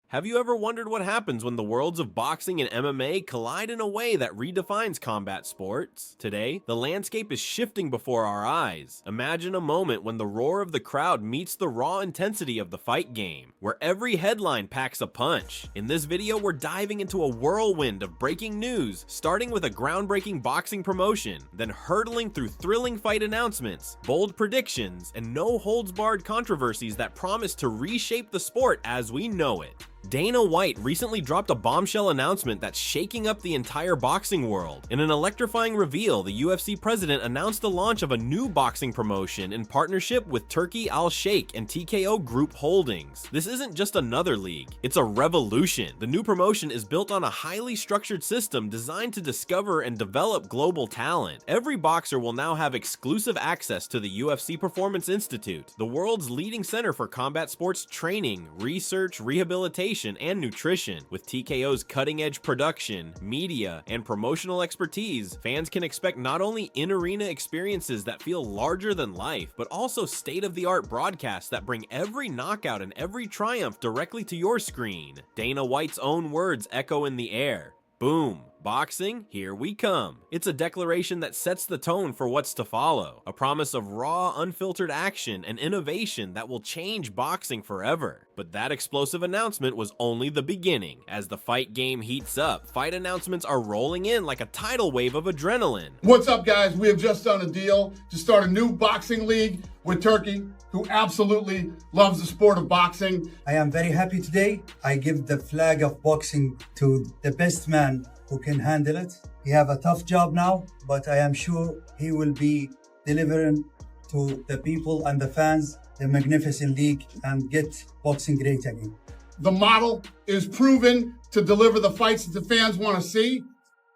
Have you ever wondered what happens when the worlds of boxing and MMA collide in a way that redefines combat sports? Today, the landscape is shifting before our eyes. Imagine a moment when the roar of the crowd meets the raw intensity of the fight game, where every headline packs a punch. In this video, we're diving into a whirlwind of breaking news, starting with a groundbreaking boxing promotion, then hurtling through thrilling fight announcements, bold predictions, and no-holds-barred controversies that promise to reshape the sport as we know it. Dana White recently dropped a bombshell announcement that's shaking up the entire boxing world. In an electrifying reveal, the UFC president announced the launch of a new boxing promotion in partnership with Turki Al-Sheikh and TKO Group Holdings. This isn't just another league, it's a revolution. The new promotion is built on a highly structured system designed to discover and develop global talent. Every boxer will now have exclusive access to the UFC Performance Institute, the world's leading center for combat sports training, research, rehabilitation, and nutrition. With TKO's cutting-edge production, media, and promotional expertise, fans can expect not only in-arena experiences that feel larger than life, but also state-of-the-art broadcasts that bring every knockout and every triumph directly to your screen. Dana White's own words echo in the air. Boom. Boxing, here we come. It's a declaration that sets the tone for what's to follow, a promise of raw, unfiltered action and innovation that will change boxing forever. But that explosive announcement was only the beginning. As the fight game heats up, fight announcements are rolling in like a tidal wave of adrenaline. What's up, guys? We have just done a deal to start a new boxing league with Turkey, who absolutely loves the sport of boxing. I am very happy today. I give the flag of boxing to the best man who can handle it. He have a tough job now, but I am sure he will be delivering to the people and the fans the magnificent league and get boxing great again. The model is proven to deliver the fights that the fans want to see.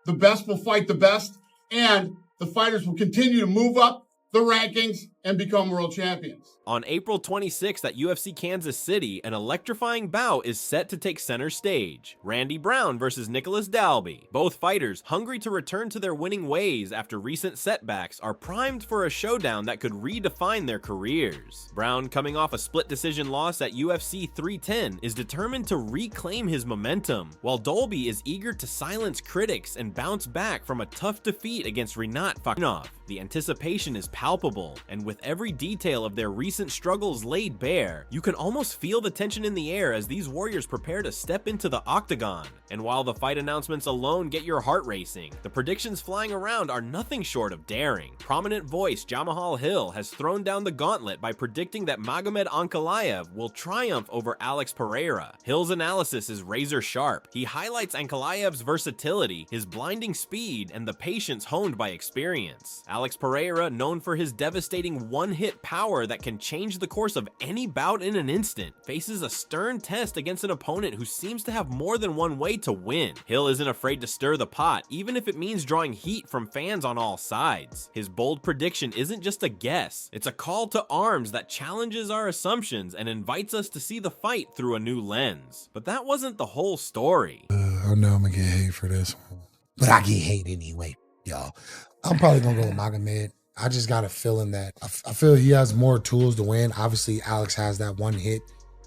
The best will fight the best, and the fighters will continue to move up the rankings and become world champions. On April 26th at UFC Kansas City, an electrifying bout is set to take center stage. Randy Brown versus Nicholas Dalby. Both fighters, hungry to return to their winning ways after recent setbacks, are primed for a showdown that could redefine their careers. Brown, coming off a split decision loss at UFC 310, is determined to reclaim his momentum, while Dalby is eager to silence critics and bounce back from a tough defeat against Rinat Fakhinov. The anticipation is palpable, and with every detail of their recent struggles laid bare, you can almost feel the tension in the air as these warriors prepare to step into the octagon. And while the fight announcements alone get your heart racing, the predictions flying around are nothing short of daring. Prominent voice Jamahal Hill has thrown down the gauntlet by predicting that Magomed Ankalaev will triumph over Alex Pereira. Hill's analysis is razor sharp. He highlights Ankalaev's versatility, his blinding speed, and the patience honed by experience. Alex Pereira, known for his devastating one-hit power that can change the course of any bout in an instant, faces a stern test against an opponent who seems to have more than one way to win. Hill isn't afraid to stir the pot, even if it means drawing heat from fans on all sides. His bold prediction isn't just a guess, it's a call to arms that challenges our assumptions and invites us to see the fight through a new lens. But that wasn't the whole story. I know I'm gonna get hate for this one, but I get hate anyway, y'all. I'm probably gonna go with Magomed. I just got a feeling that I feel he has more tools to win. Obviously, Alex has that one hit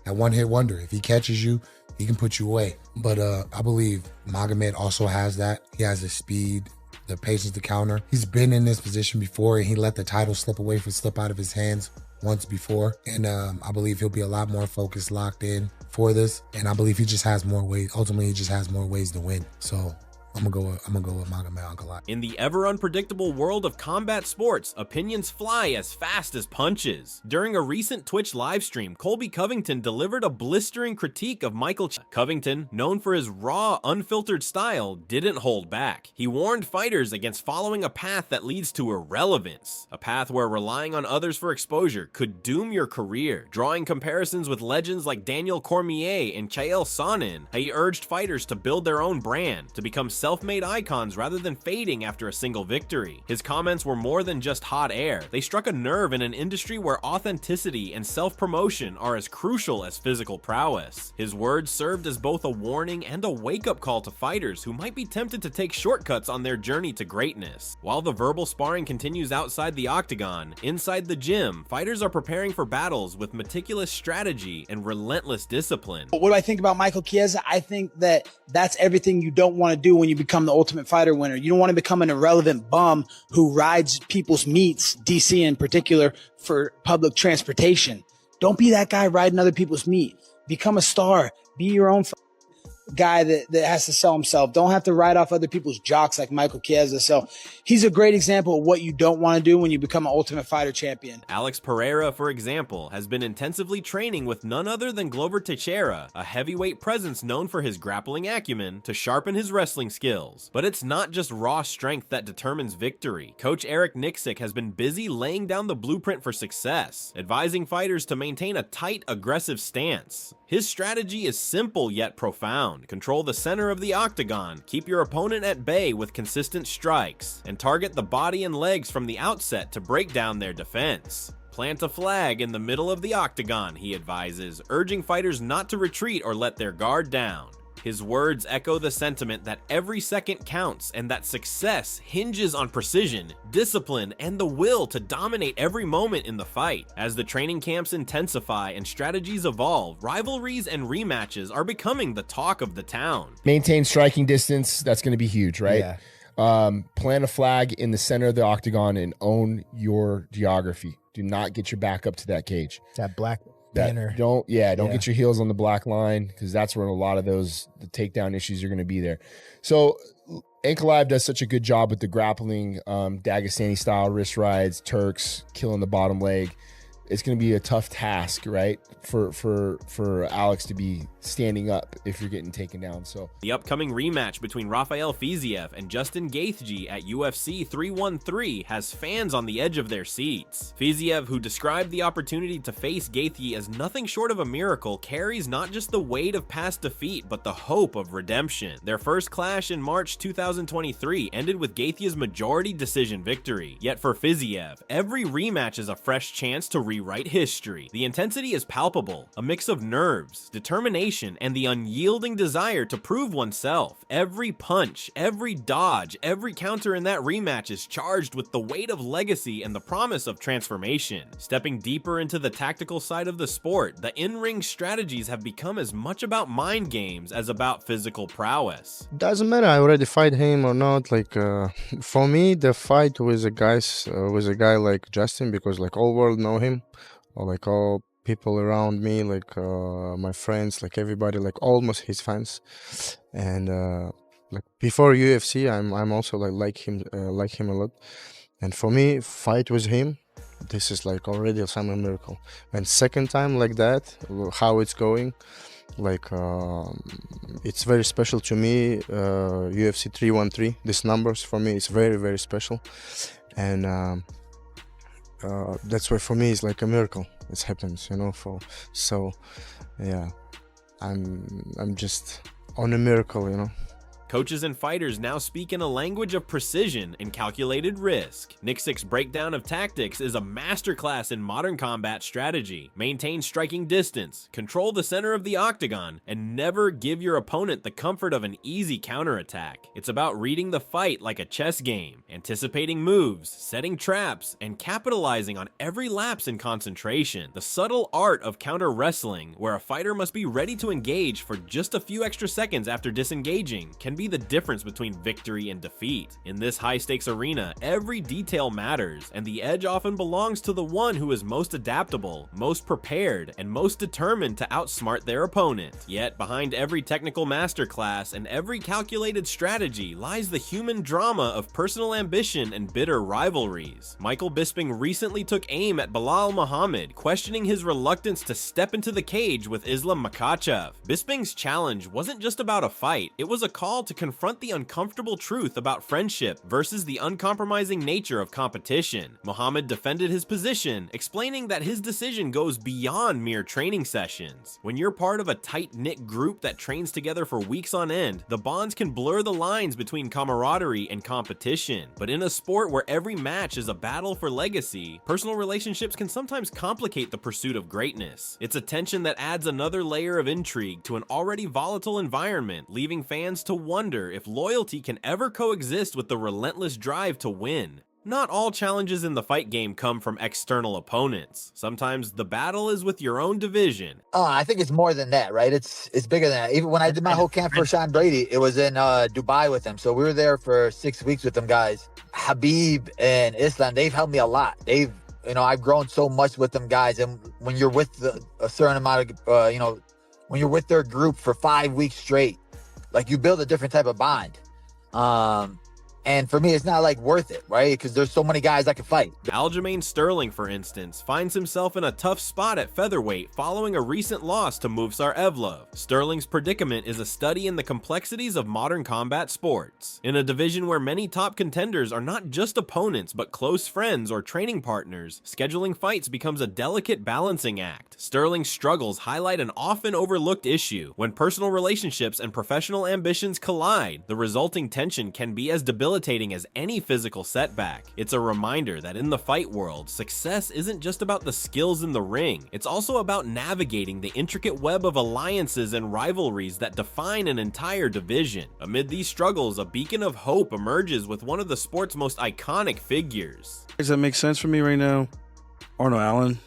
wonder. If he catches you, he can put you away. But I believe Magomed also has that. He has the speed, the patience to counter. He's been in this position before, and he let the title slip out of his hands once before. And I believe he'll be a lot more focused, locked in for this. And I believe he just has more ways. Ultimately, he just has more ways to win. So I'm gonna go with Magomed Ankalaev. In the ever unpredictable world of combat sports, opinions fly as fast as punches. During a recent Twitch livestream, Colby Covington delivered a blistering critique of Michael Covington, known for his raw, unfiltered style, didn't hold back. He warned fighters against following a path that leads to irrelevance, a path where relying on others for exposure could doom your career. Drawing comparisons with legends like Daniel Cormier and Chael Sonnen, he urged fighters to build their own brand, to become self-made icons rather than fading after a single victory. His comments were more than just hot air. They struck a nerve in an industry where authenticity and self-promotion are as crucial as physical prowess. His words served as both a warning and a wake-up call to fighters who might be tempted to take shortcuts on their journey to greatness. While the verbal sparring continues outside the octagon, inside the gym, fighters are preparing for battles with meticulous strategy and relentless discipline. What do I think about Michael Chiesa? I think that that's everything you don't want to do when you become the Ultimate Fighter winner. You don't want to become an irrelevant bum who rides people's meats, DC in particular, for public transportation. Don't be that guy riding other people's meat. Become a star. Be your own guy that has to sell himself. Don't have to ride off other people's jocks like Michael Chiesa. So he's a great example of what you don't want to do when you become an Ultimate Fighter champion. Alex Pereira, for example, has been intensively training with none other than Glover Teixeira, a heavyweight presence known for his grappling acumen, to sharpen his wrestling skills. But it's not just raw strength that determines victory. Coach Eric Nixick has been busy laying down the blueprint for success, advising fighters to maintain a tight, aggressive stance. His strategy is simple yet profound. Control the center of the octagon, keep your opponent at bay with consistent strikes, and target the body and legs from the outset to break down their defense. Plant a flag in the middle of the octagon, he advises, urging fighters not to retreat or let their guard down. His words echo the sentiment that every second counts and that success hinges on precision, discipline, and the will to dominate every moment in the fight. As the training camps intensify and strategies evolve, rivalries and rematches are becoming the talk of the town. Maintain striking distance, that's going to be huge, right? Yeah. Plant a flag in the center of the octagon and own your geography. Do not get your back up to that cage. That black banner. Don't get your heels on the black line, because that's where a lot of the takedown issues are going to be there. So Ankalaev does such a good job with the grappling, Dagestani style wrist rides, Turks, killing the bottom leg. It's going to be a tough task, right, for Alex to be standing up if you're getting taken down. So the upcoming rematch between Rafael Fiziev and Justin Gaethje at UFC 313 has fans on the edge of their seats. Fiziev, who described the opportunity to face Gaethje as nothing short of a miracle, carries not just the weight of past defeat, but the hope of redemption. Their first clash in March 2023 ended with Gaethje's majority decision victory. Yet for Fiziev, every rematch is a fresh chance to rewrite history. The intensity is palpable, a mix of nerves, determination, and the unyielding desire to prove oneself. Every punch, every dodge, every counter in that rematch is charged with the weight of legacy and the promise of transformation. Stepping deeper into the tactical side of the sport, the in-ring strategies have become as much about mind games as about physical prowess. Doesn't matter, I already fight him or not. For me, the fight with a guy like Justin, because all world know him, or all people around me, my friends, everybody, almost his fans. And before UFC, I'm also like him a lot. And for me, fight with him, this is already some miracle. And second time like that, how it's going, it's very special to me. UFC 313, these numbers for me, it's very, very special. And that's why for me it's like a miracle. It happens, so yeah, I'm just on a miracle, Coaches and fighters now speak in a language of precision and calculated risk. Nixick's breakdown of tactics is a masterclass in modern combat strategy. Maintain striking distance, control the center of the octagon, and never give your opponent the comfort of an easy counterattack. It's about reading the fight like a chess game, anticipating moves, setting traps, and capitalizing on every lapse in concentration. The subtle art of counter wrestling, where a fighter must be ready to engage for just a few extra seconds after disengaging, can be the difference between victory and defeat. In this high-stakes arena, every detail matters, and the edge often belongs to the one who is most adaptable, most prepared, and most determined to outsmart their opponent. Yet, behind every technical masterclass and every calculated strategy lies the human drama of personal ambition and bitter rivalries. Michael Bisping recently took aim at Belal Muhammad, questioning his reluctance to step into the cage with Islam Makhachev. Bisping's challenge wasn't just about a fight, it was a call to confront the uncomfortable truth about friendship versus the uncompromising nature of competition. Magomed defended his position, explaining that his decision goes beyond mere training sessions. When you're part of a tight-knit group that trains together for weeks on end, the bonds can blur the lines between camaraderie and competition. But in a sport where every match is a battle for legacy, personal relationships can sometimes complicate the pursuit of greatness. It's a tension that adds another layer of intrigue to an already volatile environment, leaving fans to wonder if loyalty can ever coexist with the relentless drive to win. Not all challenges in the fight game come from external opponents. Sometimes the battle is with your own division. I think it's more than that, right? It's bigger than that. Even when I did my whole camp for Sean Brady, it was in Dubai with him. So we were there for 6 weeks with them guys. Habib and Islam, they've helped me a lot. I've grown so much with them guys. And when you're with a certain amount of, when you're with their group for 5 weeks straight, like you build a different type of bond. And for me, it's not like worth it, right? Because there's so many guys I can fight. Aljamain Sterling, for instance, finds himself in a tough spot at featherweight following a recent loss to Movsar Evlov. Sterling's predicament is a study in the complexities of modern combat sports. In a division where many top contenders are not just opponents but close friends or training partners, scheduling fights becomes a delicate balancing act. Sterling's struggles highlight an often overlooked issue. When personal relationships and professional ambitions collide, the resulting tension can be as debilitating as any physical setback. It's a reminder that in the fight world, success isn't just about the skills in the ring, it's also about navigating the intricate web of alliances and rivalries that define an entire division. Amid these struggles, a beacon of hope emerges with one of the sport's most iconic figures. Does that make sense for me right now? Arnold Allen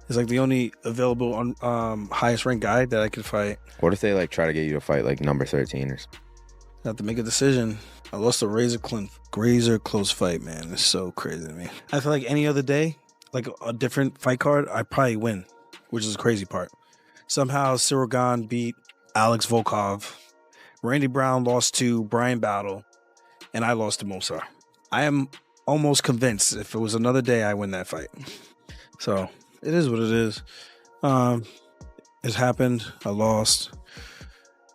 is like the only available highest ranked guy that I could fight. What if they try to get you to fight number 13 or something? I have to make a decision. I lost a razor close fight, man. It's so crazy to me. I feel like any other day, like a different fight card, I probably win, which is the crazy part. Somehow Cyril Gane beat Alex Volkov. Randy Brown lost to Brian Battle, and I lost to Movsar. I am almost convinced if it was another day, I win that fight. So it is what it is. It happened. I lost.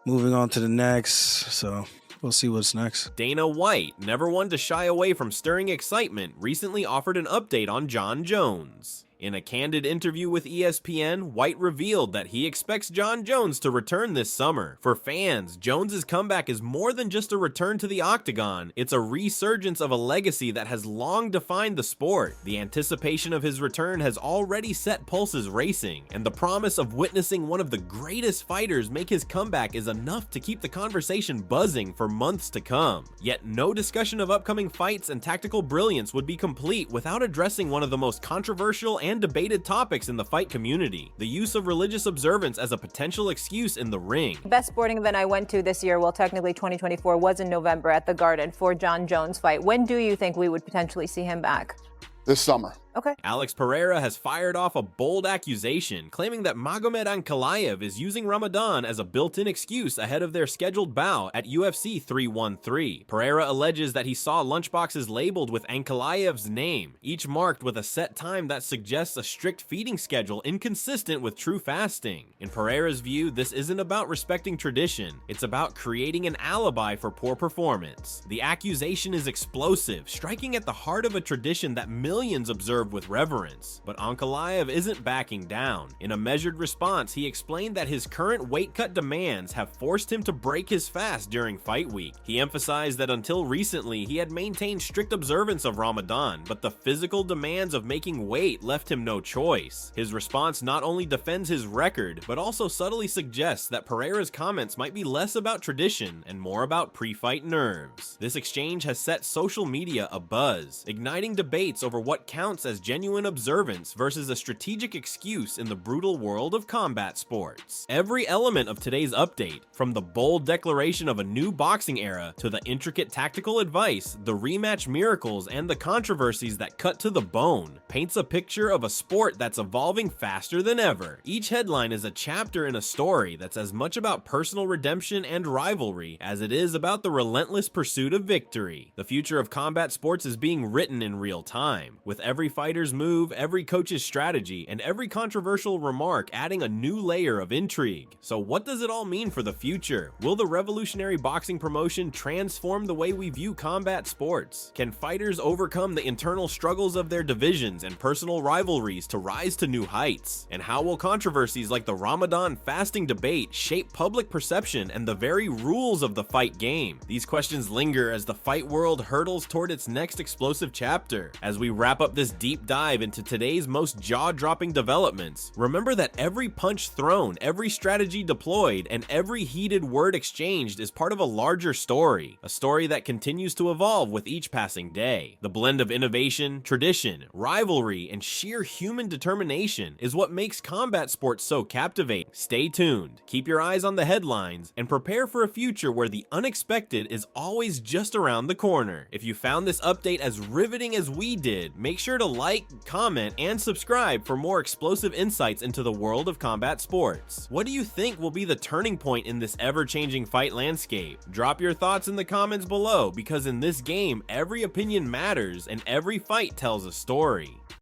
Moving on to the next. So we'll see what's next. Dana White, never one to shy away from stirring excitement, recently offered an update on Jon Jones. In a candid interview with ESPN, White revealed that he expects Jon Jones to return this summer. For fans, Jones's comeback is more than just a return to the octagon, it's a resurgence of a legacy that has long defined the sport. The anticipation of his return has already set pulses racing, and the promise of witnessing one of the greatest fighters make his comeback is enough to keep the conversation buzzing for months to come. Yet no discussion of upcoming fights and tactical brilliance would be complete without addressing one of the most controversial and debated topics in the fight community: the use of religious observance as a potential excuse in the ring. Best sporting event I went to this year, well, technically 2024, was in November at the Garden for Jon Jones' fight. When do you think we would potentially see him back? This summer. Okay. Alex Pereira has fired off a bold accusation, claiming that Magomed Ankalaev is using Ramadan as a built-in excuse ahead of their scheduled bout at UFC 313. Pereira alleges that he saw lunchboxes labeled with Ankalaev's name, each marked with a set time that suggests a strict feeding schedule inconsistent with true fasting. In Pereira's view, this isn't about respecting tradition, it's about creating an alibi for poor performance. The accusation is explosive, striking at the heart of a tradition that millions observe with reverence. But Ankalaev isn't backing down. In a measured response, he explained that his current weight cut demands have forced him to break his fast during fight week. He emphasized that until recently, he had maintained strict observance of Ramadan, but the physical demands of making weight left him no choice. His response not only defends his record, but also subtly suggests that Pereira's comments might be less about tradition and more about pre-fight nerves. This exchange has set social media abuzz, igniting debates over what counts as genuine observance versus a strategic excuse in the brutal world of combat sports. Every element of today's update, from the bold declaration of a new boxing era to the intricate tactical advice, the rematch miracles, and the controversies that cut to the bone, paints a picture of a sport that's evolving faster than ever. Each headline is a chapter in a story that's as much about personal redemption and rivalry as it is about the relentless pursuit of victory. The future of combat sports is being written in real time, with every fight fighter's move, every coach's strategy, and every controversial remark adding a new layer of intrigue. So what does it all mean for the future? Will the revolutionary boxing promotion transform the way we view combat sports? Can fighters overcome the internal struggles of their divisions and personal rivalries to rise to new heights? And how will controversies like the Ramadan fasting debate shape public perception and the very rules of the fight game? These questions linger as the fight world hurtles toward its next explosive chapter. As we wrap up this deep dive into today's most jaw-dropping developments, remember that every punch thrown, every strategy deployed, and every heated word exchanged is part of a larger story, a story that continues to evolve with each passing day. The blend of innovation, tradition, rivalry, and sheer human determination is what makes combat sports so captivating. Stay tuned, keep your eyes on the headlines, and prepare for a future where the unexpected is always just around the corner. If you found this update as riveting as we did, make sure to like, comment, and subscribe for more explosive insights into the world of combat sports. What do you think will be the turning point in this ever-changing fight landscape? Drop your thoughts in the comments below, because in this game, every opinion matters and every fight tells a story.